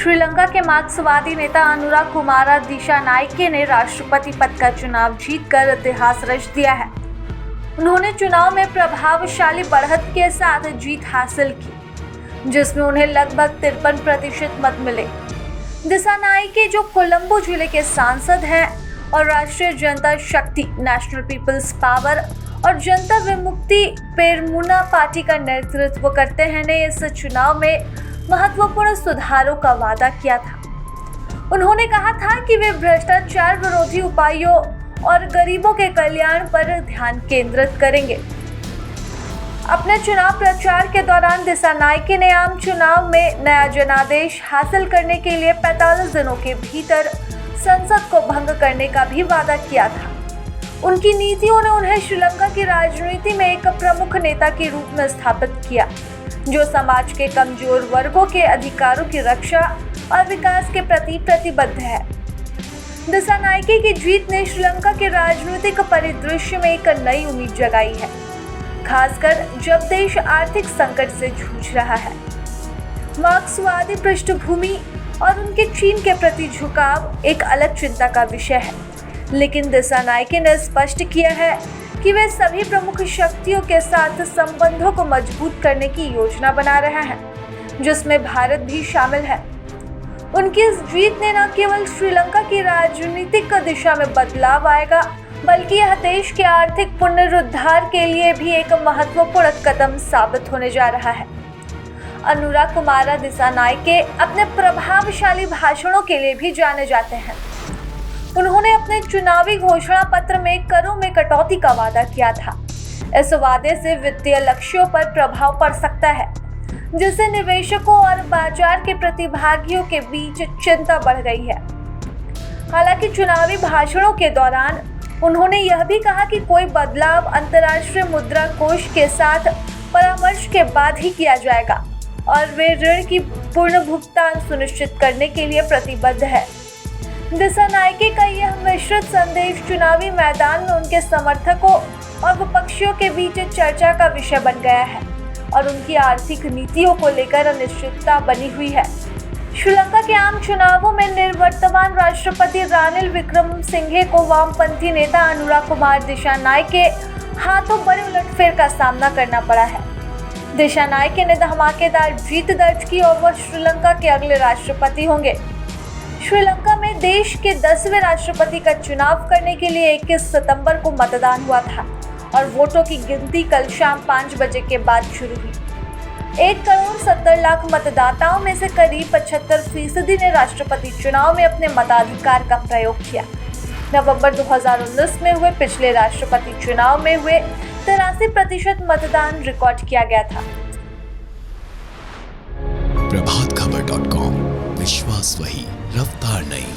श्रीलंका के मार्क्सवादी नेता अनुरा कुमारा दिशानायके ने राष्ट्रपति पद का चुनाव जीतकर इतिहास रच दिया है। उन्होंने चुनाव में प्रभावशाली बढ़त के साथ जीत हासिल की, जिसमें उन्हें लगभग 53% मत मिले। दिशानायके जो कोलंबो जिले के सांसद हैं और राष्ट्रीय जनता शक्ति नेशनल पीपल्स पावर और जनता विमुक्ति पेरमुना पार्टी का नेतृत्व करते हैं, ने इस चुनाव में महत्वपूर्ण सुधारों का वादा किया था। उन्होंने कहा था कि वे भ्रष्टाचार विरोधी उपायों और गरीबों के कल्याण पर ध्यान केंद्रित करेंगे। अपने चुनाव प्रचार के दौरान दिशानायके ने आम चुनाव में नया जनादेश हासिल करने के लिए 45 दिनों के भीतर संसद को भंग करने का भी वादा किया था। उनकी नीतियों ने उन्हें श्रीलंका की राजनीति में एक प्रमुख नेता के रूप में स्थापित किया, जो समाज के कमजोर वर्गों के अधिकारों की रक्षा और विकास के प्रति प्रतिबद्ध है। दिशानायके की जीत ने श्रीलंका के राजनीतिक परिदृश्य में एक नई उम्मीद जगाई है, खासकर जब देश आर्थिक संकट से जूझ रहा है। मार्क्सवादी पृष्ठभूमि और उनके चीन के प्रति झुकाव एक अलग चिंता का विषय है, लेकिन दिशानायके ने स्पष्ट किया है कि वे सभी प्रमुख शक्तियों के साथ संबंधों को मजबूत करने की योजना बना रहे हैं, जिसमें भारत भी शामिल है। उनकी इस जीत ने न केवल श्रीलंका की राजनीतिक दिशा में बदलाव आएगा, बल्कि यह देश के आर्थिक पुनरुद्धार के लिए भी एक महत्वपूर्ण कदम साबित होने जा रहा है। अनुरा कुमारा दिशानायके अपने प्रभावशाली भाषणों के लिए भी जाने जाते हैं। उन्होंने अपने चुनावी घोषणा पत्र में करों में कटौती का वादा किया था। इस वादे से वित्तीय लक्ष्यों पर प्रभाव पड़ सकता है, जिससे निवेशकों और बाजार के प्रतिभागियों के बीच चिंता बढ़ गई है। हालांकि चुनावी भाषणों के दौरान उन्होंने यह भी कहा कि कोई बदलाव अंतर्राष्ट्रीय मुद्रा कोष के साथ परामर्श के बाद ही किया जाएगा और वे ऋण की पूर्ण भुगतान सुनिश्चित करने के लिए प्रतिबद्ध है। दिशानायके का यह मिश्रित संदेश चुनावी मैदान में उनके समर्थकों और विपक्षियों के बीच चर्चा का विषय बन गया है और उनकी आर्थिक नीतियों को लेकर अनिश्चितता बनी हुई है। श्रीलंका के आम चुनावों में निवर्तमान राष्ट्रपति रानिल विक्रमसिंघे को वामपंथी नेता अनुरा कुमार दिशानायके हाथों बड़े उलटफेर का सामना करना पड़ा है। दिशानायके ने धमाकेदार जीत दर्ज की और वह श्रीलंका के अगले राष्ट्रपति होंगे। श्रीलंका में देश के 10वें राष्ट्रपति का चुनाव करने के लिए 21 सितंबर को मतदान हुआ था और वोटों की गिनती कल शाम 5 बजे के बाद शुरू हुई। 1,70,00,000 मतदाताओं में से करीब 75% ने राष्ट्रपति चुनाव में अपने मताधिकार का प्रयोग किया। नवंबर 2019 में हुए पिछले राष्ट्रपति चुनाव में हुए 83% मतदान रिकॉर्ड किया गया था। प्रभातखबर.com, विश्वास वही, रफ्तार नहीं।